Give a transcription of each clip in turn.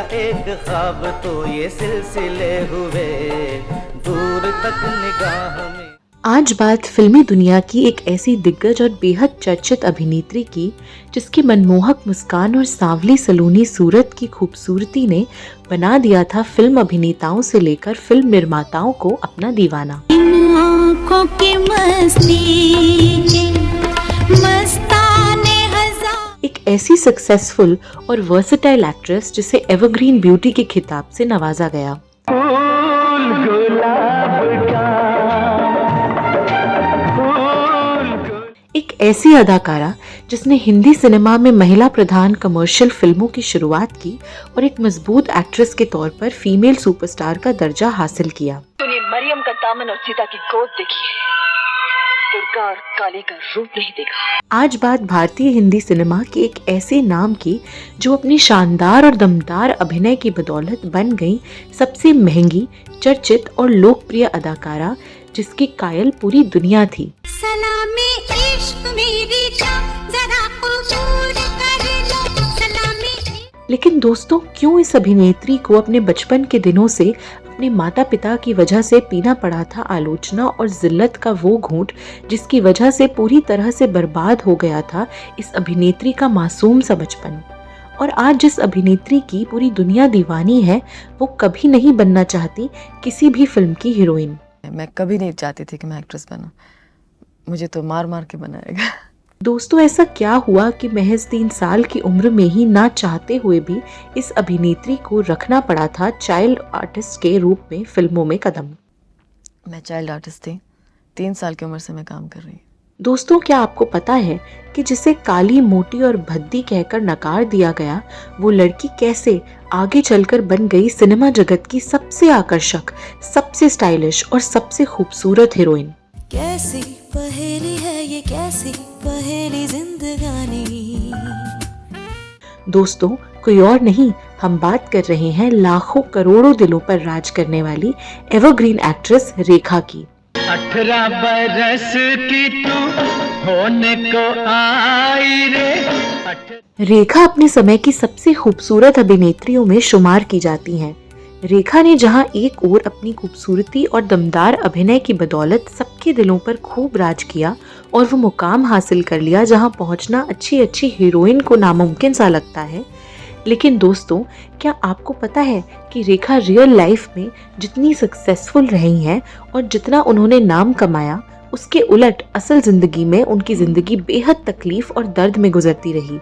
एक ख्वाब तो ये सिलसिले हुए दूर तक निगाह में। आज बात फिल्मी दुनिया की एक ऐसी दिग्गज और बेहद चर्चित अभिनेत्री की जिसकी मनमोहक मुस्कान और सांवली सलोनी सूरत की खूबसूरती ने बना दिया था फिल्म अभिनेताओं से लेकर फिल्म निर्माताओं को अपना दीवाना। इन आँखों की मस्ती के मस्ताने हजार। एक ऐसी सक्सेसफुल और वर्सेटाइल एक्ट्रेस जिसे एवरग्रीन ब्यूटी के खिताब से नवाजा गया। एक ऐसी अदाकारा जिसने हिंदी सिनेमा में महिला प्रधान कमर्शियल फिल्मों की शुरुआत की और एक मजबूत एक्ट्रेस के तौर पर फीमेल सुपरस्टार का दर्जा हासिल किया। तूने मरियम का दामन और सीता की गोद देखी है, दुर्गा और काली का रूप नहीं देखा। आज बात भारतीय हिंदी सिनेमा के एक ऐसे नाम की जो अपनी शानदार और दमदार अभिनय की बदौलत बन गई सबसे महंगी, चर्चित और लोकप्रिय अदाकारा जिसकी कायल पूरी दुनिया थी। सलामी इश्क मेरी जान जरा कबूल कर लो सलामी। लेकिन दोस्तों, क्यों इस अभिनेत्री को अपने बचपन के दिनों से अपने माता पिता की वजह से पीना पड़ा था आलोचना और जिल्लत का वो घूंट जिसकी वजह से पूरी तरह से बर्बाद हो गया था इस अभिनेत्री का मासूम सा बचपन। और आज जिस अभिनेत्री की पूरी दुनिया दीवानी है वो कभी नहीं बनना चाहती किसी भी फिल्म की हीरोइन। मैं कभी नहीं चाहती थी कि मैं एक्ट्रेस बनूं, मुझे तो मार मार के बनाएगा। दोस्तों, ऐसा क्या हुआ कि महज 3 साल की उम्र में ही ना चाहते हुए भी इस अभिनेत्री को रखना पड़ा था चाइल्ड आर्टिस्ट के रूप में फिल्मों में कदम। मैं चाइल्ड आर्टिस्ट थी, 3 साल की उम्र से मैं काम कर रही हूँ। दोस्तों, क्या आपको पता है कि जिसे काली, मोटी और भद्दी कहकर नकार दिया गया वो लड़की कैसे आगे चलकर बन गई सिनेमा जगत की सबसे आकर्षक, सबसे स्टाइलिश और सबसे खूबसूरत हीरोइन। कैसी पहेली है ये, कैसी पहेली जिंदगानी। दोस्तों, कोई और नहीं, हम बात कर रहे हैं लाखों करोड़ों दिलों पर राज करने वाली एवरग्रीन एक्ट्रेस रेखा की। 18 बरस की तू होने को आई रे। रेखा अपने समय की सबसे खूबसूरत अभिनेत्रियों में शुमार की जाती हैं। रेखा ने जहां एक ओर अपनी खूबसूरती और दमदार अभिनय की बदौलत सबके दिलों पर खूब राज किया और वो मुकाम हासिल कर लिया जहां पहुंचना अच्छी अच्छी हीरोइन को नामुमकिन सा लगता है। लेकिन दोस्तों, क्या आपको पता है कि रेखा रियल लाइफ में जितनी सक्सेसफुल रही हैं और जितना उन्होंने नाम कमाया उसके उलट असल जिंदगी में उनकी जिंदगी बेहद तकलीफ और दर्द में गुजरती रही।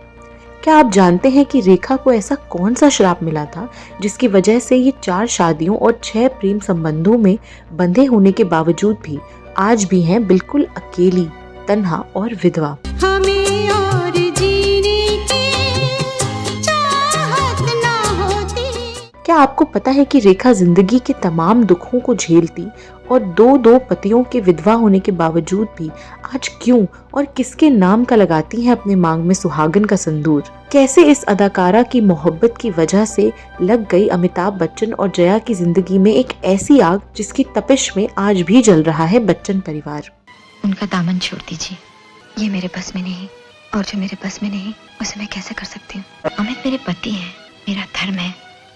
क्या आप जानते हैं कि रेखा को ऐसा कौन सा श्राप मिला था जिसकी वजह से ये 4 शादियों और 6 प्रेम संबंधों में बंधे होने के बावजूद भी आज भी हैं बिल्कुल अकेली, तन्हा और विधवा। हमें और जीने की चाहत ना होती। क्या आपको पता है कि रेखा जिंदगी के तमाम दुखों को झेलती और 2 पतियों के विधवा होने के बावजूद भी आज क्यों और किसके नाम का लगाती हैं अपने मांग में सुहागन का संदूर? कैसे इस अदाकारा की मोहब्बत की वजह से लग गई अमिताभ बच्चन और जया की जिंदगी में एक ऐसी आग जिसकी तपिश में आज भी जल रहा है बच्चन परिवार। उनका दामन छोड़ दीजिए, ये मेरे बस में नहीं, और जो मेरे बस में नहीं उसे मैं कैसे कर सकती हूँ। अमित मेरे पति हैं, मेरा धर्म है,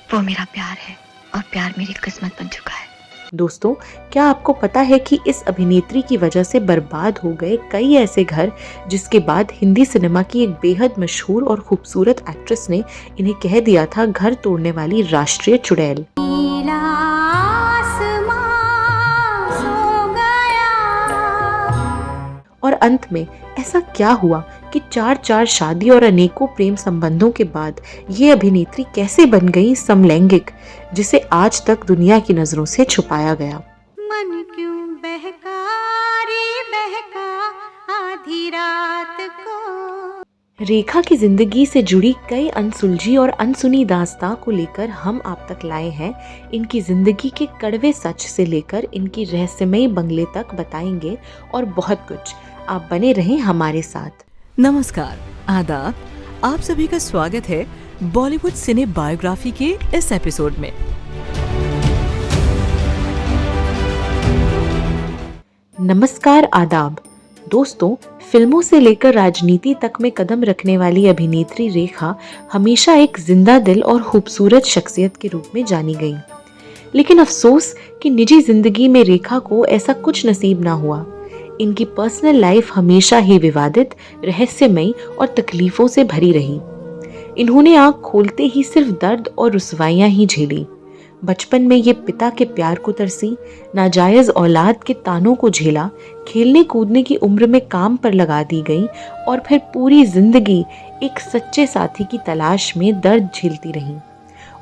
वो मेरा प्यार है और प्यार मेरी किस्मत बन चुका है। दोस्तों, क्या आपको पता है कि इस अभिनेत्री की वजह से बर्बाद हो गए कई ऐसे घर जिसके बाद हिंदी सिनेमा की एक बेहद मशहूर और खूबसूरत एक्ट्रेस ने इन्हें कह दिया था घर तोड़ने वाली राष्ट्रीय चुड़ैल। नीला आसमां सो गया। और अंत में ऐसा क्या हुआ कि 4 शादी और अनेकों प्रेम संबंधों के बाद ये अभिनेत्री कैसे बन गई समलैंगिक, जिसे आज तक दुनिया की नजरों से छुपाया गया। मन क्यों बहका रे बहका आधी रात को। रेखा की जिंदगी से जुड़ी कई अनसुलझी और अनसुनी दास्तां को लेकर हम आप तक लाए हैं। इनकी जिंदगी के कड़वे सच से लेकर इनकी रहस्यमयी बंगले तक बताएंगे और बहुत कुछ। आप बने रहें हमारे साथ। नमस्कार, आदाब, आप सभी का स्वागत है बॉलीवुड सिने बायोग्राफी के इस एपिसोड में। नमस्कार, आदाब। दोस्तों, फिल्मों से लेकर राजनीति तक में कदम रखने वाली अभिनेत्री रेखा हमेशा एक जिंदा दिल और खूबसूरत शख्सियत के रूप में जानी गई। लेकिन अफसोस कि निजी जिंदगी में रेखा को ऐसा कुछ नसीब ना हुआ। इनकी पर्सनल लाइफ हमेशा ही विवादित, रहस्यमयी और तकलीफों से भरी रही। इन्होंने आंख खोलते ही सिर्फ दर्द और रुसवाइयां ही झेली। बचपन में ये पिता के प्यार को तरसी, नाजायज औलाद के तानों को झेला, खेलने कूदने की उम्र में काम पर लगा दी गई और फिर पूरी जिंदगी एक सच्चे साथी की तलाश में दर्द झेलती रही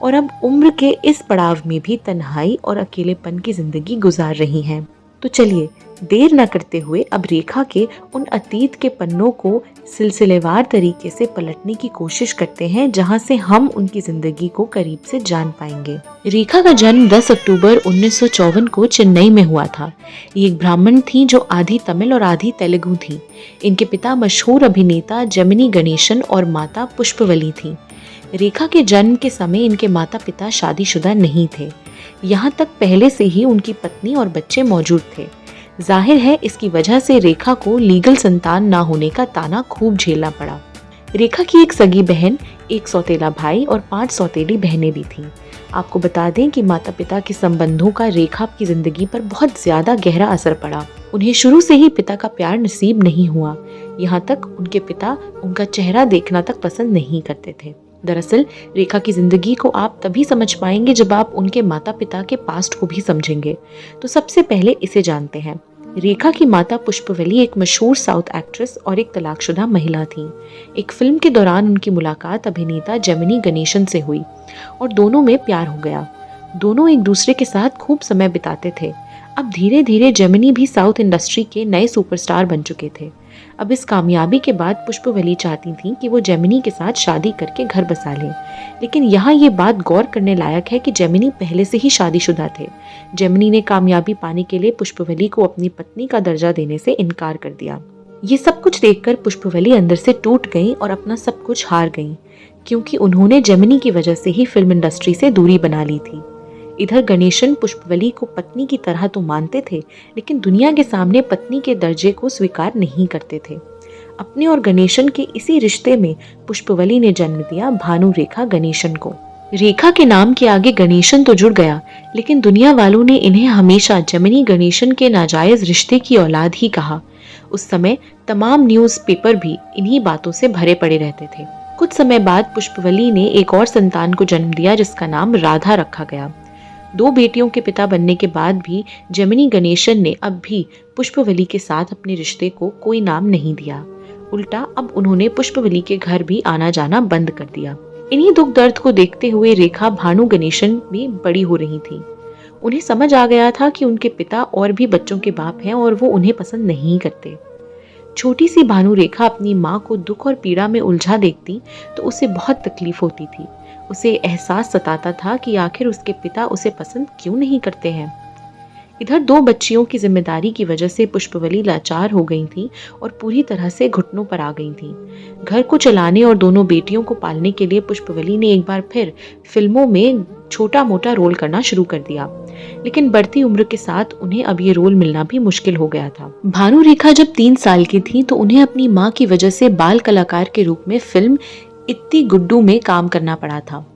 और अब उम्र के इस पड़ाव में भी तन्हाई और अकेलेपन की जिंदगी गुजार रही हैं। तो चलिए देर न करते हुए अब रेखा के उन अतीत के पन्नों को सिलसिलेवार तरीके से पलटने की कोशिश करते हैं, जहां से हम उनकी जिंदगी को करीब से जान पाएंगे। रेखा का जन्म 10 अक्टूबर 1954 को चेन्नई में हुआ था। ये एक ब्राह्मण थी जो आधी तमिल और आधी तेलुगु थी। इनके पिता मशहूर अभिनेता जेमिनी गणेशन और माता पुष्पवली थी। रेखा के जन्म के समय इनके माता पिता शादीशुदा नहीं थे। यहाँ तक पहले से ही उनकी पत्नी और बच्चे मौजूद थे। जाहिर है इसकी वजह से रेखा को लीगल संतान ना होने का ताना खूब झेलना पड़ा। रेखा की एक सगी बहन, एक सौतेला भाई और 5 सौतेली बहनें भी थीं। आपको बता दें कि माता पिता के संबंधों का रेखा की जिंदगी पर बहुत ज्यादा गहरा असर पड़ा। उन्हें शुरू से ही पिता का प्यार नसीब नहीं हुआ। यहाँ तक उनके पिता उनका चेहरा देखना तक पसंद नहीं करते थे। दरअसल रेखा की जिंदगी को आप तभी समझ पाएंगे जब आप उनके माता पिता के पास्ट को भी समझेंगे। तो सबसे पहले इसे जानते हैं। रेखा की माता पुष्पवली एक मशहूर साउथ एक्ट्रेस और एक तलाकशुदा महिला थी। एक फिल्म के दौरान उनकी मुलाकात अभिनेता जेमिनी गणेशन से हुई और दोनों में प्यार हो गया। दोनों एक दूसरे के साथ खूब समय बिताते थे। अब धीरे धीरे जेमिनी भी साउथ इंडस्ट्री के नए सुपरस्टार बन चुके थे। अब इस कामयाबी के बाद पुष्पवली चाहती थी कि वो जेमिनी के साथ शादी करके घर बसा लें। लेकिन यहाँ ये बात गौर करने लायक है कि जेमिनी पहले से ही शादीशुदा थे। जेमिनी ने कामयाबी पाने के लिए पुष्पवली को अपनी पत्नी का दर्जा देने से इनकार कर दिया। ये सब कुछ देखकर पुष्पवली अंदर से टूट गई और अपना सब कुछ हार गई, क्योंकि उन्होंने जेमिनी की वजह से ही फिल्म इंडस्ट्री से दूरी बना ली थी। इधर गणेशन पुष्पवली को पत्नी की तरह तो मानते थे, लेकिन दुनिया के सामने पत्नी के दर्जे को स्वीकार नहीं करते थे। अपने और गणेशन के इसी रिश्ते में पुष्पवली ने जन्म दिया भानु रेखा गणेशन को। रेखा के नाम के आगे गणेशन तो जुड़ गया, लेकिन दुनिया वालों ने इन्हें हमेशा जेमिनी गणेशन के नाजायज रिश्ते की औलाद ही कहा। उस समय तमाम न्यूज़पेपर भी इन्हीं बातों से भरे पड़े रहते थे। कुछ समय बाद पुष्पवली ने एक और संतान को जन्म दिया, जिसका नाम राधा रखा गया। 2 बेटियों के पिता बनने के बाद भी जेमिनी गणेशन ने अब भी पुष्पवली के साथ अपने रिश्ते को कोई नाम नहीं दिया। उल्टा अब उन्होंने पुष्पवली के घर भी आना जाना बंद कर दिया। इन्हीं दुख दर्द को देखते हुए रेखा भानु गणेशन भी बड़ी हो रही थी। उन्हें समझ आ गया था कि उनके पिता और भी बच्चों के बाप हैं और वो उन्हें पसंद नहीं करते। छोटी सी भानु रेखा अपनी माँ को दुख और पीड़ा में उलझा देखती तो उसे बहुत तकलीफ होती थी। उसे एहसास सताता था कि आखिर उसके पिता उसे पसंद क्यों नहीं करते हैं। इधर 2 बच्चियों की जिम्मेदारी की वजह से पुष्पवली लाचार हो गई थी और पूरी तरह से घुटनों पर आ गई थी। घर को चलाने और दोनों बेटियों को पालने के लिए पुष्पवली ने एक बार फिर फिल्मों में छोटा मोटा रोल करना शुरू कर दिया, लेकिन बढ़ती उम्र के साथ उन्हें अब ये रोल मिलना भी मुश्किल हो गया था। भानु रेखा जब 3 साल की थी तो उन्हें अपनी माँ की वजह से बाल कलाकार के रूप में फिल्म इत्ती गुड्डू में काम करना पड़ा था।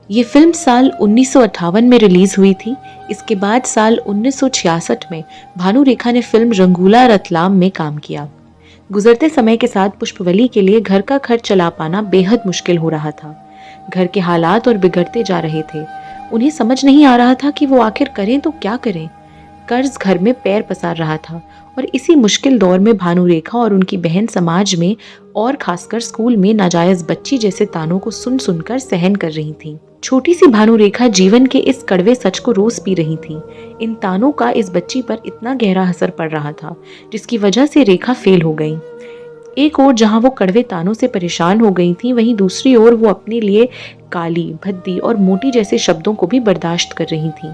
ये फिल्म साल 1958 में रिलीज हुई थी। इसके बाद साल 1966 में भानु रेखा ने फिल्म रंगूला रतलाम में काम किया। गुजरते समय के साथ पुष्पवली के लिए घर का खर्च चला पाना बेहद मुश्किल हो रहा था। घर के हालात और बिगड़ते जा रहे थे। उन्हें समझ नहीं आ रहा था कि वो आखिर करें तो क्या करें। कर्ज घर में पैर पसार रहा था और इसी मुश्किल दौर में भानु रेखा और उनकी बहन समाज में और खासकर स्कूल में नाजायज बच्ची जैसे तानों को सुन सुनकर सहन कर रही थी। छोटी सी भानु रेखा जीवन के इस कड़वे सच को रोज पी रही थी। इन तानों का इस बच्ची पर इतना गहरा असर पड़ रहा था, जिसकी वजह से रेखा फेल हो गई। एक ओर जहां वो कड़वे तानों से परेशान हो गई थी, वहीं दूसरी ओर वो अपने लिए काली, भद्दी और मोटी जैसे शब्दों को भी बर्दाश्त कर रही थी।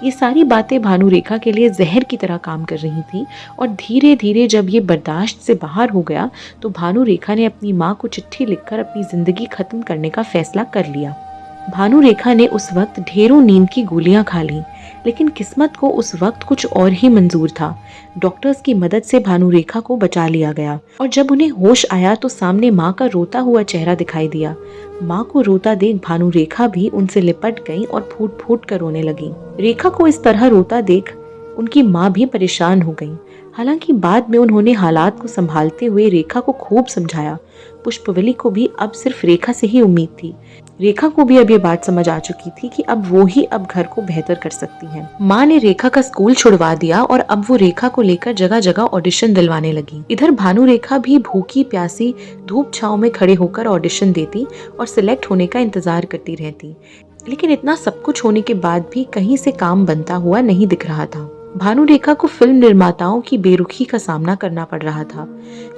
ये सारी बातें भानु रेखा के लिए जहर की तरह काम कर रही थी और धीरे धीरे जब ये बर्दाश्त से बाहर हो गया तो भानु रेखा ने अपनी माँ को चिट्ठी लिखकर अपनी जिंदगी खत्म करने का फैसला कर लिया। भानु रेखा ने उस वक्त ढेरों नींद की गोलियां खा लीं, लेकिन किस्मत को उस वक्त कुछ और ही मंजूर था। डॉक्टर्स की मदद से भानु रेखा को बचा लिया गया और जब उन्हें होश आया तो सामने माँ का रोता हुआ चेहरा दिखाई दिया। माँ को रोता देख भानु रेखा भी उनसे लिपट गई और फूट फूट कर रोने लगी। रेखा को इस तरह रोता देख उनकी माँ भी परेशान हो गई। हालांकि बाद में उन्होंने हालात को संभालते हुए रेखा को खूब समझाया। पुष्पवली को भी अब सिर्फ रेखा से ही उम्मीद थी। रेखा को भी अब ये बात समझ आ चुकी थी कि अब वो ही अब घर को बेहतर कर सकती हैं। माँ ने रेखा का स्कूल छुड़वा दिया और अब वो रेखा को लेकर जगह जगह ऑडिशन दिलवाने लगी। इधर भानु रेखा भी भूखी प्यासी धूप छांव में खड़े होकर ऑडिशन देती और सिलेक्ट होने का इंतजार करती रहती। लेकिन इतना सब कुछ होने के बाद भी कहीं से काम बनता हुआ नहीं दिख रहा था। भानु रेखा को फिल्म निर्माताओं की बेरुखी का सामना करना पड़ रहा था,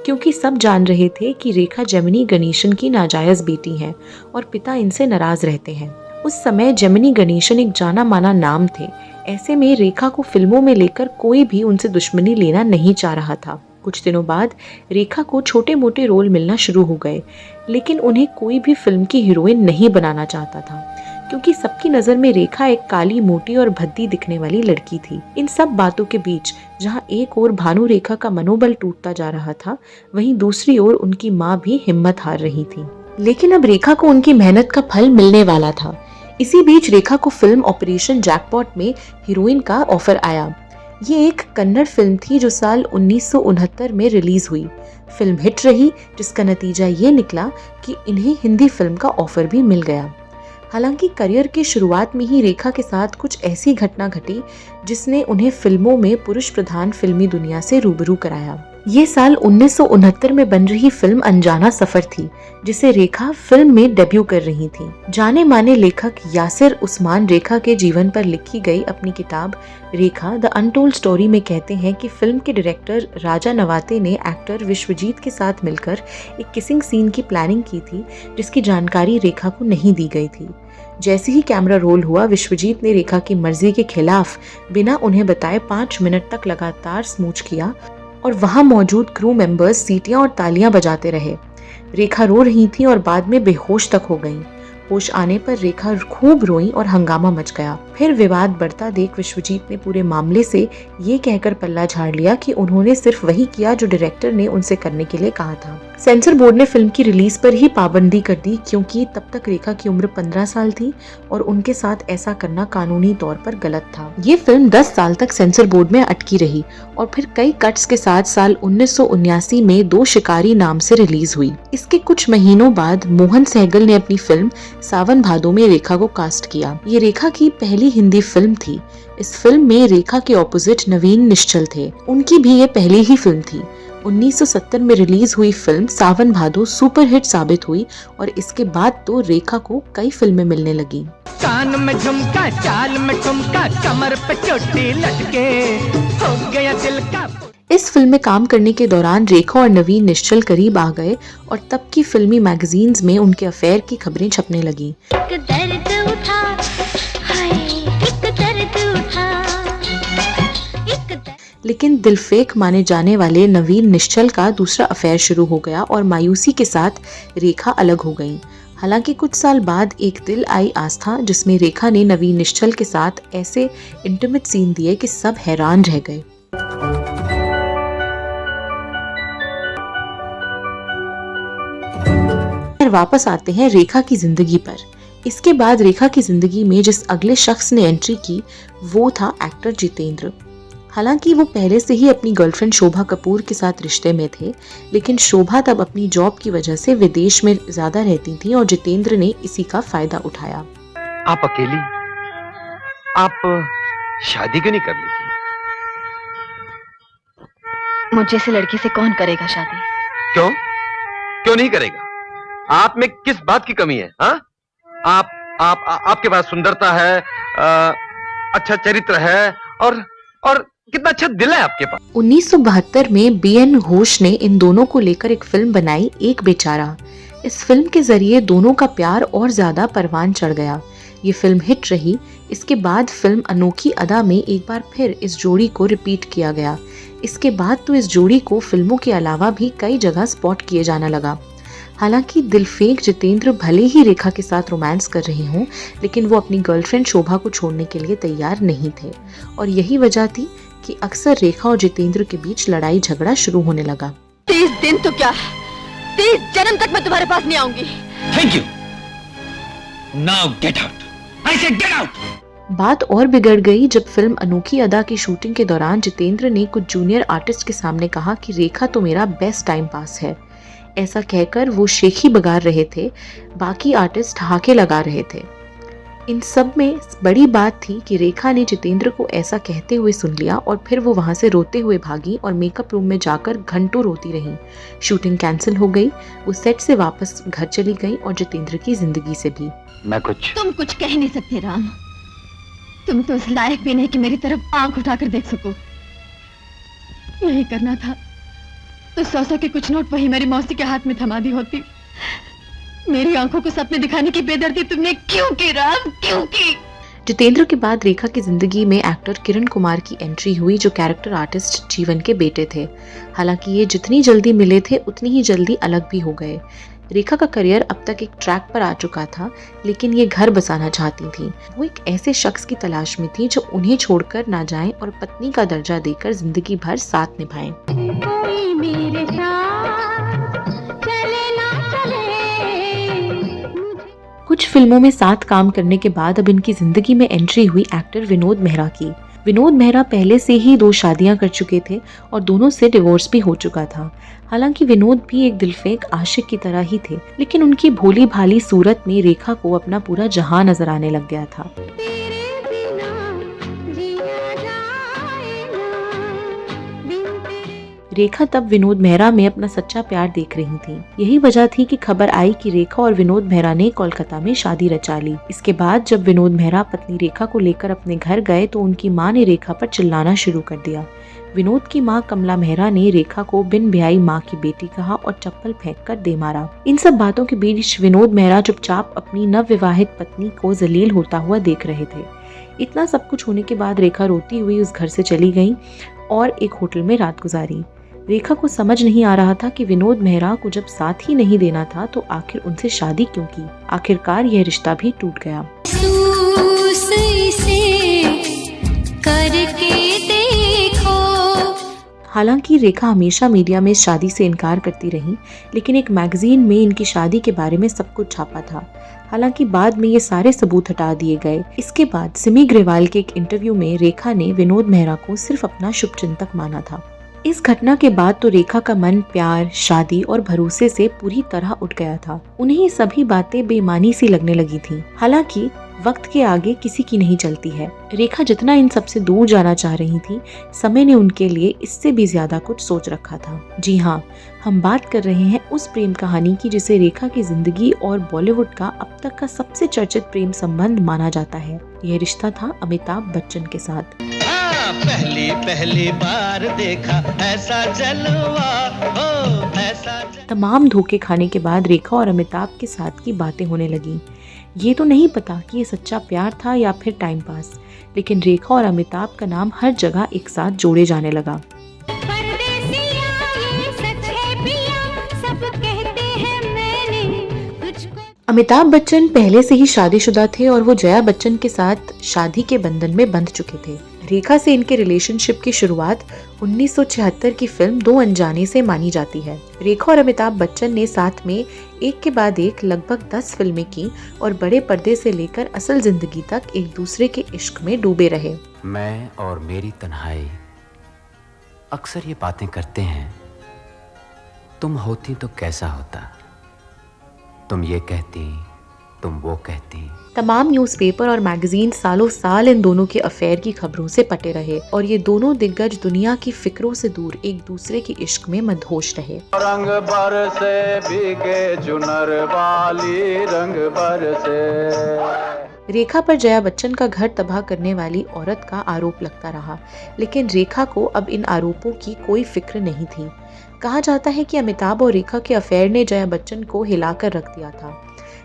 क्योंकि सब जान रहे थे कि रेखा जेमिनी गणेशन की नाजायज बेटी है और पिता इनसे नाराज रहते हैं। उस समय जेमिनी गणेशन एक जाना माना नाम थे। ऐसे में रेखा को फिल्मों में लेकर कोई भी उनसे दुश्मनी लेना नहीं चाह रहा था। कुछ दिनों बाद रेखा को छोटे मोटे रोल मिलना शुरू हो गए, लेकिन उन्हें कोई भी फिल्म की हीरोइन नहीं बनाना चाहता था, क्योंकि सबकी नजर में रेखा एक काली मोटी और भद्दी दिखने वाली लड़की थी। इन सब बातों के बीच जहां एक ओर भानु रेखा का मनोबल टूटता जा रहा था, वहीं दूसरी ओर उनकी माँ भी हिम्मत हार रही थी। लेकिन अब रेखा को उनकी मेहनत का फल मिलने वाला था। इसी बीच रेखा को फिल्म ऑपरेशन जैकपॉट में हीरोइन का ऑफर आया। ये एक कन्नड़ फिल्म थी जो साल 1969 में रिलीज हुई। फिल्म हिट रही, जिसका नतीजा ये निकला कि इन्हें हिंदी फिल्म का ऑफर भी मिल गया। हालांकि करियर की शुरुआत में ही रेखा के साथ कुछ ऐसी घटना घटी जिसने उन्हें फिल्मों में पुरुष प्रधान फिल्मी दुनिया से रूबरू कराया। ये साल 1969 में बन रही फिल्म अनजाना सफर थी, जिसे रेखा फिल्म में डेब्यू कर रही थी। जाने माने लेखक यासिर उस्मान रेखा के जीवन पर लिखी गई अपनी किताब रेखा द अनटोल्ड स्टोरी में कहते हैं कि फिल्म के डायरेक्टर राजा नवाते ने एक्टर विश्वजीत के साथ मिलकर एक किसिंग सीन की प्लानिंग की थी, जिसकी जानकारी रेखा को नहीं दी गई थी। जैसे ही कैमरा रोल हुआ, विश्वजीत ने रेखा की मर्जी के खिलाफ बिना उन्हें बताए 5 मिनट तक लगातार स्मूच किया और वहां मौजूद क्रू मेंबर्स सीटियां और तालियां बजाते रहे। रेखा रो रही थी और बाद में बेहोश तक हो गईं। होश आने पर रेखा खूब रोई और हंगामा मच गया। फिर विवाद बढ़ता देख विश्वजीत ने पूरे मामले से ये कहकर पल्ला झाड़ लिया कि उन्होंने सिर्फ वही किया जो डायरेक्टर ने उनसे करने के लिए कहा था। सेंसर बोर्ड ने फिल्म की रिलीज पर ही पाबंदी कर दी, क्योंकि तब तक रेखा की उम्र 15 साल थी और उनके साथ ऐसा करना कानूनी तौर पर गलत था। ये फिल्म 10 साल तक सेंसर बोर्ड में अटकी रही और फिर कई कट्स के साथ साल 1979 में 2 शिकारी नाम से रिलीज हुई। इसके कुछ महीनों बाद मोहन सहगल ने अपनी फिल्म सावन भादो में रेखा को कास्ट किया। ये रेखा की पहली हिंदी फिल्म थी। इस फिल्म में रेखा के ऑपोजिट नवीन निश्चल थे। उनकी भी ये पहली ही फिल्म थी। 1970 में रिलीज हुई फिल्म सावन भादो सुपरहिट साबित हुई और इसके बाद तो रेखा को कई फिल्में मिलने लगी। कान में झुमका, चाल में ठुमका, कमर पे चोटी लटके, हो गया दिल का। इस फिल्म में काम करने के दौरान रेखा और नवीन निश्चल करीब आ गए और तब की फिल्मी मैगजीन्स में उनके अफेयर की खबरें छपने लगी। लेकिन दिलफेक माने जाने वाले नवीन निश्चल का दूसरा अफेयर शुरू हो गया और मायूसी के साथ रेखा अलग हो गई। हालांकि कुछ साल बाद एक दिल आई आस्था, जिसमें रेखा ने नवीन निश्चल के साथ ऐसे इंटीमेट सीन दिए कि सब हैरान रह गए। वापस आते हैं रेखा की जिंदगी पर। इसके बाद रेखा की जिंदगी में जिस अगले शख्स ने एंट्री की वो था एक्टर जितेंद्र। हालांकि वो पहले से ही अपनी गर्लफ्रेंड शोभा कपूर के साथ रिश्ते में थे, लेकिन शोभा तब अपनी जॉब की वजह से विदेश में ज्यादा रहती थी और जितेंद्र ने इसी का फायदा उठाया। आप अकेली, आप शादी क्यों नहीं कर लेती? मुझ जैसे लड़की से कौन करेगा शादी? क्यों क्यों नहीं करेगा? आप में किस बात की कमी है? हाँ, आपके पास सुंदरता है, अच्छा चरित्र है और कितना अच्छा दिल है आपके पास। 1972 में बीएन घोष ने इन दोनों को लेकर एक फिल्म बनाई, एक बेचारा। इस फिल्म के जरिए दोनों का प्यार और ज्यादा परवान चढ़ गया। ये फिल्म हिट रही। इसके बाद फिल्म अनोखी अदा में एक बार फिर इस जोड़ी को रिपीट किया गया। इसके बाद तो इस जोड़ी को फिल्मों के अलावा भी कई जगह स्पॉट किए जाना लगा। हालांकि दिलफेक जितेंद्र भले ही रेखा के साथ रोमांस कर रहे हों, लेकिन वो अपनी गर्लफ्रेंड शोभा को छोड़ने के लिए तैयार नहीं थे और यही वजह थी कि अक्सर रेखा और जितेंद्र के बीच लड़ाई झगड़ा शुरू होने लगा। 30 दिन तो क्या, 30 जन्म तक मैं तुम्हारे पास नहीं आऊंगी। Thank you. Now get out. I said get out. बात और बिगड़ गई जब फिल्म अनोखी अदा की शूटिंग के दौरान जितेंद्र ने कुछ जूनियर आर्टिस्ट के सामने कहा कि रेखा तो मेरा बेस्ट टाइम पास है। ऐसा कहकर वो शेखी बगार रहे थे, बाकी आर्टिस्ट हाके लगा रहे थे। इन सब में बड़ी बात थी कि रेखा ने जितेंद्र को ऐसा कहते हुए सुन लिया और फिर वो वहां से रोते हुए भागी और मेकअप रूम में जाकर घंटों रोती रही। शूटिंग कैंसिल हो गई, वो सेट से वापस घर चली गई और जितेंद्र की जिंदगी से भी। तुम कुछ कह नहीं सकते राम, तुम तो उस लायक भी नहीं कि मेरी तरफ आंख उठाकर देख सको। यही करना था तो 100 के कुछ नोट वही मेरी मौसी के हाथ में थमा दी होती। मेरी आंखों को सपने दिखाने की बेदर्दी तुमने क्यों की राम, क्यों की? जितेंद्र के बाद रेखा की जिंदगी में एक्टर किरण कुमार की एंट्री हुई, जो कैरेक्टर आर्टिस्ट जीवन के बेटे थे। हालांकि ये जितनी जल्दी मिले थे उतनी ही जल्दी अलग भी हो गए। रेखा का करियर अब तक एक ट्रैक पर आ चुका था, लेकिन ये घर बसाना चाहती थी। वो एक ऐसे शख्स की तलाश में थी जो उन्हें छोड़कर ना जाए और पत्नी का दर्जा देकर जिंदगी भर साथ निभाए। कोई मेरे साथ चले ना चले। कुछ फिल्मों में साथ काम करने के बाद अब इनकी जिंदगी में एंट्री हुई एक्टर विनोद मेहरा की। विनोद मेहरा पहले से ही 2 शादियां कर चुके थे और दोनों से डिवोर्स भी हो चुका था। हालांकि विनोद भी एक दिलफेक आशिक की तरह ही थे, लेकिन उनकी भोली भाली सूरत में रेखा को अपना पूरा जहां नजर आने लग गया था। रेखा तब विनोद मेहरा में अपना सच्चा प्यार देख रही थी। यही वजह थी कि खबर आई कि रेखा और विनोद मेहरा ने कोलकाता में शादी रचा ली। इसके बाद जब विनोद मेहरा पत्नी रेखा को लेकर अपने घर गए तो उनकी मां ने रेखा पर चिल्लाना शुरू कर दिया। विनोद की मां कमला मेहरा ने रेखा को बिन ब्याही मां की बेटी कहा और चप्पल फेंककर दे मारा। इन सब बातों के बीच विनोद मेहरा चुपचाप अपनी नवविवाहित पत्नी को जलील होता हुआ देख रहे थे। इतना सब कुछ होने के बाद रेखा रोती हुई उस घर से चली गई और एक होटल में रात गुजारी। रेखा को समझ नहीं आ रहा था कि विनोद मेहरा को जब साथ ही नहीं देना था तो आखिर उनसे शादी क्यों की। आखिरकार यह रिश्ता भी टूट गया। हालांकि रेखा हमेशा मीडिया में शादी से इनकार करती रही, लेकिन एक मैगजीन में इनकी शादी के बारे में सब कुछ छापा था। हालांकि बाद में ये सारे सबूत हटा दिए गए। इसके बाद सिमी ग्रेवाल के एक इंटरव्यू में रेखा ने विनोद मेहरा को सिर्फ अपना शुभचिंतक माना था। इस घटना के बाद तो रेखा का मन प्यार, शादी और भरोसे से पूरी तरह उठ गया था। उन्हें ये सभी बातें बेईमानी सी लगने लगी थी। हालांकि वक्त के आगे किसी की नहीं चलती है। रेखा जितना इन सबसे दूर जाना चाह रही थी, समय ने उनके लिए इससे भी ज्यादा कुछ सोच रखा था। जी हाँ, हम बात कर रहे हैं उस प्रेम कहानी की जिसे रेखा की जिंदगी और बॉलीवुड का अब तक का सबसे चर्चित प्रेम संबंध माना जाता है। यह रिश्ता था अमिताभ बच्चन के साथ। पहली बार देखा ऐसा जलवा हो, ऐसा तमाम धोखे खाने के बाद रेखा और अमिताभ के साथ की बातें होने लगी। ये तो नहीं पता कि ये सच्चा प्यार था या फिर टाइम पास, लेकिन रेखा और अमिताभ का नाम हर जगह एक साथ जोड़े जाने लगा। अमिताभ बच्चन पहले से ही शादीशुदा थे और वो जया बच्चन के साथ शादी के बंधन में बंध चुके थे। रेखा से इनके रिलेशनशिप की शुरुआत 1976 की फिल्म दो अनजाने से मानी जाती है। रेखा और अमिताभ बच्चन ने साथ में एक के बाद एक लगभग 10 फिल्में की और बड़े पर्दे से लेकर असल जिंदगी तक एक दूसरे के इश्क में डूबे रहे। मैं और मेरी तन्हाई अक्सर ये बातें करते हैं, तुम होती तो कैसा होता, तुम ये कहती, तुम वो कहती। तमाम न्यूज़पेपर और मैगजीन सालों साल इन दोनों के अफेयर की खबरों से पटे रहे और ये दोनों दिग्गज दुनिया की फिक्रों से दूर एक दूसरे के इश्क में मदहोश रहे। रंग बरसे भीगे चुनर वाली, रंग बरसे। रेखा पर जया बच्चन का घर तबाह करने वाली औरत का आरोप लगता रहा, लेकिन रेखा को अब इन आरोपों की कोई फिक्र नहीं थी। कहा जाता है कि अमिताभ और रेखा के अफेयर ने जया बच्चन को हिलाकर रख दिया था।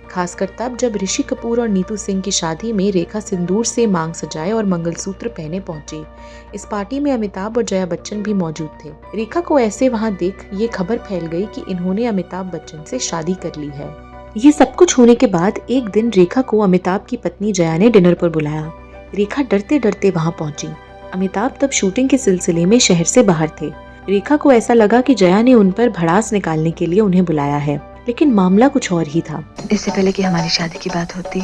खासकर तब जब ऋषि कपूर और नीतू सिंह की शादी में रेखा सिंदूर से मांग सजाए और मंगलसूत्र पहने पहुंची। इस पार्टी में अमिताभ और जया बच्चन भी मौजूद थे। रेखा को ऐसे वहां देख ये खबर फैल गई कि इन्होंने अमिताभ बच्चन से शादी कर ली है। ये सब कुछ होने के बाद एक दिन रेखा को अमिताभ की पत्नी जया ने डिनर पर बुलाया। रेखा डरते डरते वहां पहुंची। अमिताभ तब शूटिंग के सिलसिले में शहर से बाहर थे। रेखा को ऐसा लगा कि जया ने उन पर भड़ास निकालने के लिए उन्हें बुलाया है, लेकिन मामला कुछ और ही था। इससे पहले कि हमारी शादी की बात होती,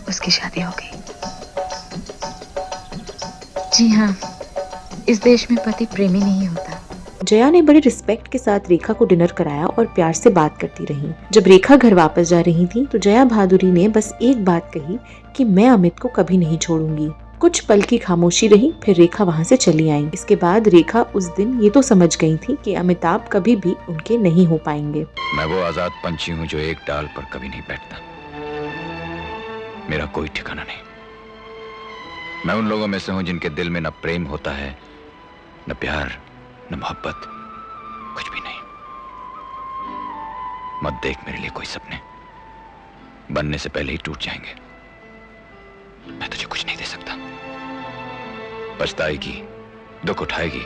उसकी शादी हो गई। जी हाँ, इस देश में पति प्रेमी नहीं होता। जया ने बड़े रिस्पेक्ट के साथ रेखा को डिनर कराया और प्यार से बात करती रही। जब रेखा घर वापस जा रही थी तो जया भादुरी ने बस एक बात कही कि मैं अमित को कभी नहीं छोड़ूंगी। कुछ पल की खामोशी रही, फिर रेखा वहाँ से चली आई। इसके बाद रेखा उस दिन ये तो समझ गई थी कि अमिताभ कभी भी उनके नहीं हो पाएंगे। मैं वो आजाद पंछी हूँ जो एक डाल पर कभी नहीं बैठता। मेरा कोई ठिकाना नहीं। मैं उन लोगों में से हूँ जिनके दिल में न प्रेम होता है, न प्यार, न मोहब्बत, कुछ भी नहीं। मत देख मेरे लिए कोई सपने, बनने से पहले ही टूट जाएंगे। मैं तुझे कुछ नहीं दे सकता। पछताएगी, दुख उठाएगी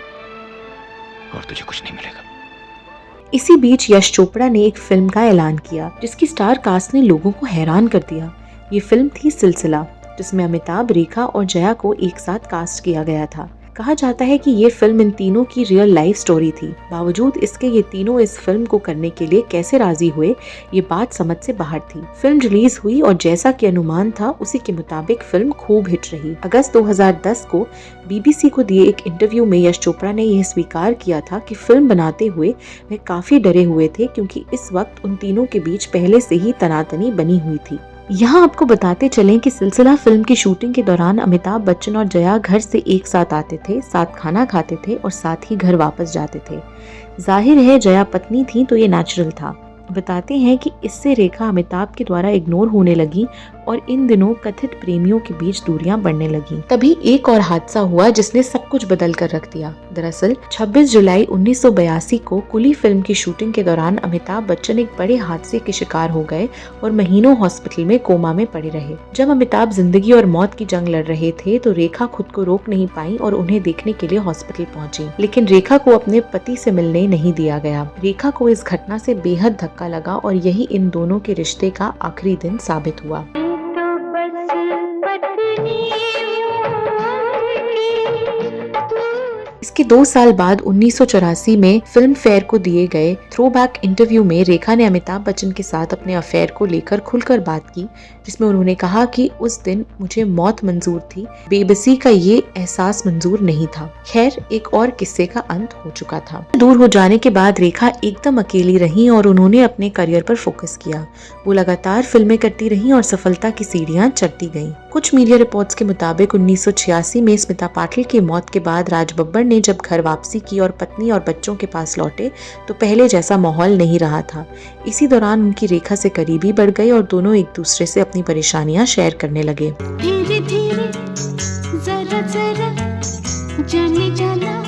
और तुझे कुछ नहीं मिलेगा। इसी बीच यश चोपड़ा ने एक फिल्म का ऐलान किया जिसकी स्टार कास्ट ने लोगों को हैरान कर दिया। ये फिल्म थी सिलसिला, जिसमें अमिताभ, रेखा और जया को एक साथ कास्ट किया गया था। कहा जाता है कि ये फिल्म इन तीनों की रियल लाइफ स्टोरी थी। बावजूद इसके ये तीनों इस फिल्म को करने के लिए कैसे राजी हुए, ये बात समझ से बाहर थी। फिल्म रिलीज हुई और जैसा कि अनुमान था उसी के मुताबिक फिल्म खूब हिट रही। अगस्त 2010 को BBC को दिए एक इंटरव्यू में यश चोपड़ा ने यह स्वीकार किया था कि फिल्म बनाते हुए वह काफी डरे हुए थे, क्योंकि इस वक्त उन तीनों के बीच पहले से ही तनातनी बनी हुई थी। यहाँ आपको बताते चलें कि सिलसिला फिल्म की शूटिंग के दौरान अमिताभ बच्चन और जया घर से एक साथ आते थे, साथ खाना खाते थे और साथ ही घर वापस जाते थे। जाहिर है जया पत्नी थी तो ये नेचुरल था। बताते हैं कि इससे रेखा अमिताभ के द्वारा इग्नोर होने लगी और इन दिनों कथित प्रेमियों के बीच दूरियां बढ़ने लगी। तभी एक और हादसा हुआ जिसने सब कुछ बदल कर रख दिया। दरअसल 26 जुलाई 1982 को कुली फिल्म की शूटिंग के दौरान अमिताभ बच्चन एक बड़े हादसे के शिकार हो गए और महीनों हॉस्पिटल में कोमा में पड़े रहे। जब अमिताभ जिंदगी और मौत की जंग लड़ रहे थे तो रेखा खुद को रोक नहीं पाई और उन्हें देखने के लिए हॉस्पिटल पहुंची, लेकिन रेखा को अपने पति से मिलने नहीं दिया गया। रेखा को इस घटना से बेहद धक्का लगा और यही इन दोनों के रिश्ते का आखिरी दिन साबित हुआ। इसके 2 साल बाद 1984 में फिल्म फेयर को दिए गए थ्रोबैक इंटरव्यू में रेखा ने अमिताभ बच्चन के साथ अपने अफेयर को लेकर खुलकर बात की, जिसमें उन्होंने कहा कि उस दिन मुझे मौत मंजूर थी, बेबसी का ये एहसास मंजूर नहीं था। खैर, एक और किस्से का अंत हो चुका था। दूर हो जाने के बाद रेखा एकदम अकेली रही और उन्होंने अपने करियर पर फोकस किया। वो लगातार फिल्में करती रही और सफलता की सीढ़ियां चढ़ती गईं। कुछ मीडिया रिपोर्ट्स के मुताबिक 1986 में स्मिता पाटिल की मौत के बाद राज बब्बर ने जब घर वापसी की और पत्नी और बच्चों के पास लौटे तो पहले जैसा माहौल नहीं रहा था। इसी दौरान उनकी रेखा से करीबी बढ़ गई और दोनों एक दूसरे से अपनी परेशानियां शेयर करने लगे। धीरे धीरे जरा जरा जाने जाना।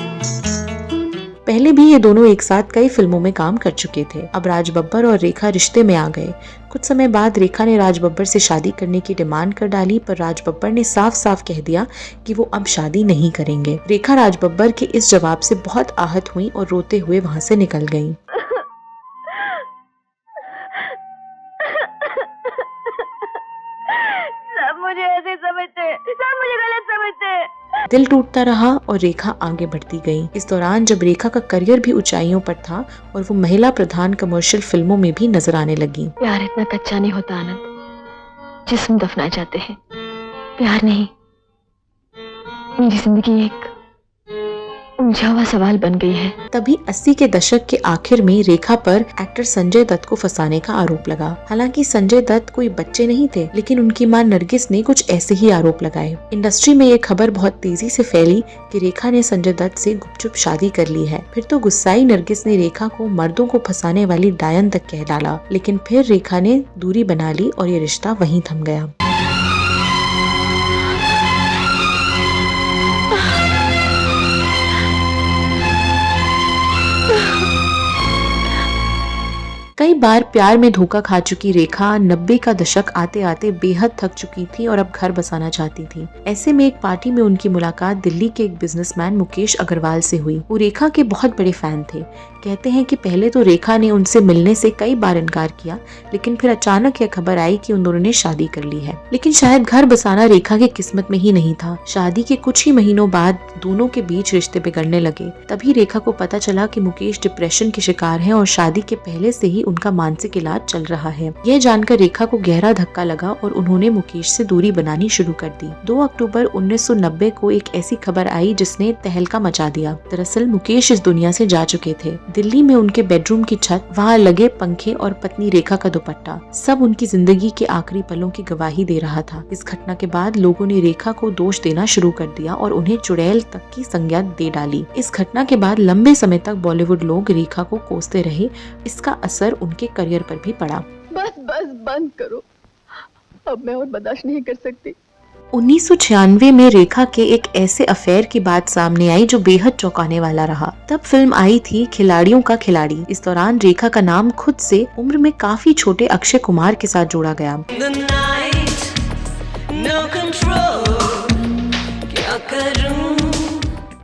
पहले भी ये दोनों एक साथ कई फिल्मों में काम कर चुके थे। अब राज बब्बर और रेखा रिश्ते में आ गए। कुछ समय बाद रेखा ने राज बब्बर से शादी करने की डिमांड कर डाली, पर राज बब्बर ने साफ साफ कह दिया कि वो अब शादी नहीं करेंगे। रेखा राज बब्बर के इस जवाब से बहुत आहत हुई और रोते हुए वहाँ से निकल गईं। सब मुझे ऐसे समझते, सब मुझे गलत समझते। दिल टूटता रहा और रेखा आगे बढ़ती गई। इस दौरान जब रेखा का करियर भी ऊंचाइयों पर था और वो महिला प्रधान कमर्शियल फिल्मों में भी नजर आने लगी। प्यार इतना कच्चा नहीं होता आनंद, जिस्म दफना जाते हैं। प्यार नहीं, मेरी जिंदगी एक उलझा हुआ सवाल बन गई है। तभी 80 के दशक के आखिर में रेखा पर एक्टर संजय दत्त को फंसाने का आरोप लगा। हालांकि संजय दत्त कोई बच्चे नहीं थे, लेकिन उनकी मां नरगिस ने कुछ ऐसे ही आरोप लगाए। इंडस्ट्री में ये खबर बहुत तेजी से फैली कि रेखा ने संजय दत्त से गुपचुप शादी कर ली है। फिर तो गुस्साई नरगिस ने रेखा को मर्दों को फंसाने वाली डायन तक कह डाला, लेकिन फिर रेखा ने दूरी बना ली और ये रिश्ता वहीं थम गया। कई बार प्यार में धोखा खा चुकी रेखा 90 का दशक आते आते बेहद थक चुकी थी और अब घर बसाना चाहती थी। ऐसे में एक पार्टी में उनकी मुलाकात दिल्ली के एक बिजनेसमैन मुकेश अग्रवाल से हुई। वो रेखा के बहुत बड़े फैन थे। कहते हैं कि पहले तो रेखा ने उनसे मिलने से कई बार इनकार किया, लेकिन फिर अचानक यह खबर आई कि उन दोनों ने शादी कर ली है। लेकिन शायद घर बसाना रेखा की किस्मत में ही नहीं था। शादी के कुछ ही महीनों बाद दोनों के बीच रिश्ते बिगड़ने लगे। तभी रेखा को पता चला कि मुकेश डिप्रेशन के शिकार हैं और शादी के पहले से ही उनका मानसिक इलाज चल रहा है। यह जानकर रेखा को गहरा धक्का लगा और उन्होंने मुकेश से दूरी बनानी शुरू कर दी। 2 अक्टूबर 1990 को एक ऐसी खबर आई जिसने तहलका मचा दिया। दरअसल मुकेश इस दुनिया से जा चुके थे। दिल्ली में उनके बेडरूम की छत, वहाँ लगे पंखे और पत्नी रेखा का दुपट्टा, सब उनकी जिंदगी के आखिरी पलों की गवाही दे रहा था। इस घटना के बाद लोगों ने रेखा को दोष देना शुरू कर दिया और उन्हें चुड़ैल तक की संज्ञा दे डाली। इस घटना के बाद लंबे समय तक बॉलीवुड लोग रेखा को कोसते रहे। इसका असर उनके करियर पर भी पड़ा। बस बस बंद करो, अब मैं और बर्दाश्त नहीं कर सकती। 1996 में रेखा के एक ऐसे अफेयर की बात सामने आई जो बेहद चौंकाने वाला रहा। तब फिल्म आई थी खिलाड़ियों का खिलाड़ी। इस दौरान रेखा का नाम खुद से उम्र में काफी छोटे अक्षय कुमार के साथ जोड़ा गया।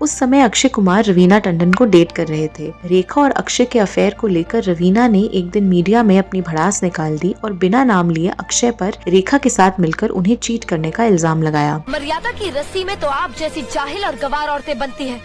उस समय अक्षय कुमार रवीना टंडन को डेट कर रहे थे। रेखा और अक्षय के अफेयर को लेकर रवीना ने एक दिन मीडिया में अपनी भड़ास निकाल दी और बिना नाम लिए अक्षय पर रेखा के साथ मिलकर उन्हें चीट करने का इल्जाम लगाया। मर्यादा की रस्सी में तो आप जैसी जाहिल और गवार औरतें बनती हैं,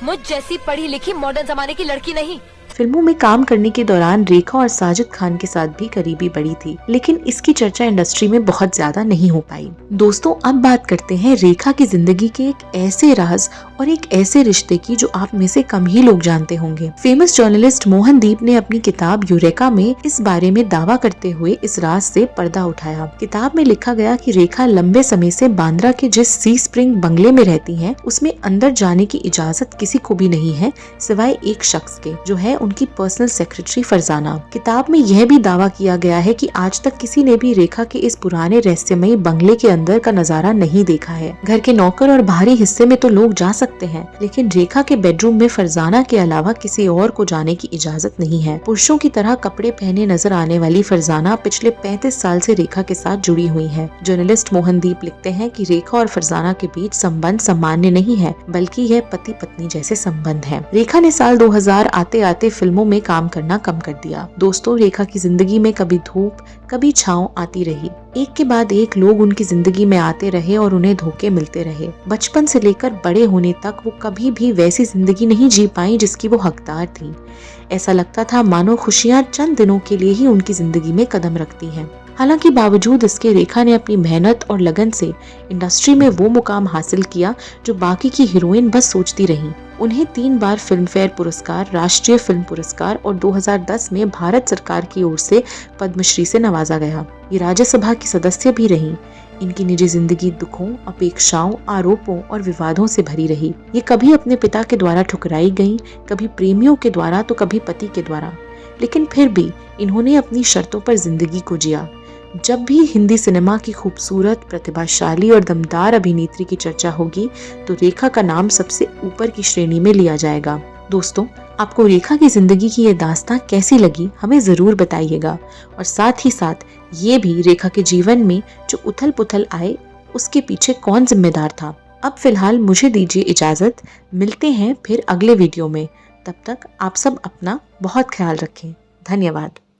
मुझ जैसी पढ़ी लिखी मॉडर्न जमाने की लड़की नहीं। फिल्मों में काम करने के दौरान रेखा और साजिद खान के साथ भी करीबी बढ़ी थी, लेकिन इसकी चर्चा इंडस्ट्री में बहुत ज्यादा नहीं हो पाई। दोस्तों, अब बात करते हैं रेखा की जिंदगी के एक ऐसे राज और एक ऐसे रिश्ते की जो आप में से कम ही लोग जानते होंगे। फेमस जर्नलिस्ट मोहनदीप ने अपनी किताब यूरेका में इस बारे में दावा करते हुए इस राज से पर्दा उठाया। किताब में लिखा गया कि रेखा लंबे समय से बांद्रा के जिस सी स्प्रिंग बंगले में रहती हैं, उसमें अंदर जाने की इजाजत किसी को भी नहीं है सिवाय एक शख्स के, जो है उनकी पर्सनल सेक्रेटरी फरजाना। किताब में यह भी दावा किया गया है कि आज तक किसी ने भी रेखा के इस पुराने रहस्यमयी बंगले के अंदर का नजारा नहीं देखा है। घर के नौकर और बाहरी हिस्से में तो लोग जा सकते हैं, लेकिन रेखा के बेडरूम में फरजाना के अलावा किसी और को जाने की इजाजत नहीं है। पुरुषों की तरह कपड़े पहने नजर आने वाली फरजाना पिछले 35 साल से रेखा के साथ जुड़ी हुई है। जर्नलिस्ट मोहनदीप लिखते हैं कि रेखा और फरजाना के बीच संबंध सामान्य नहीं है, बल्कि यह पति पत्नी जैसे संबंध है। रेखा ने साल 2000 आते आते फिल्मों में काम करना कम कर दिया। दोस्तों, रेखा की जिंदगी में कभी धूप कभी छांव आती रही। एक के बाद एक लोग उनकी जिंदगी में आते रहे और उन्हें धोखे मिलते रहे। बचपन से लेकर बड़े होने तक वो कभी भी वैसी जिंदगी नहीं जी पाई जिसकी वो हकदार थी। ऐसा लगता था मानो खुशियां चंद दिनों के लिए ही उनकी जिंदगी में कदम रखती हैं। हालांकि बावजूद इसके रेखा ने अपनी मेहनत और लगन से इंडस्ट्री में वो मुकाम हासिल किया जो बाकी की हीरोइन बस सोचती रहीं। उन्हें 3 बार फिल्म फेयर पुरस्कार, राष्ट्रीय फिल्म पुरस्कार और 2010 में भारत सरकार की ओर से पद्मश्री से नवाजा गया। ये राज्यसभा की सदस्य भी रहीं। इनकी निजी जिंदगी दुखों, अपेक्षाओं, आरोपों और विवादों से भरी रही। ये कभी अपने पिता के द्वारा ठुकराई गईं, कभी प्रेमियों के द्वारा तो कभी पति के द्वारा, लेकिन फिर भी इन्होंने अपनी शर्तों पर जिंदगी को जिया। जब भी हिंदी सिनेमा की खूबसूरत, प्रतिभाशाली और दमदार अभिनेत्री की चर्चा होगी तो रेखा का नाम सबसे ऊपर की श्रेणी में लिया जाएगा। दोस्तों, आपको रेखा की जिंदगी की ये दास्तां कैसी लगी हमें जरूर बताइएगा, और साथ ही साथ ये भी रेखा के जीवन में जो उथल पुथल आए उसके पीछे कौन जिम्मेदार था। अब फिलहाल मुझे दीजिए इजाजत, मिलते हैं फिर अगले वीडियो में। तब तक आप सब अपना बहुत ख्याल रखें। धन्यवाद।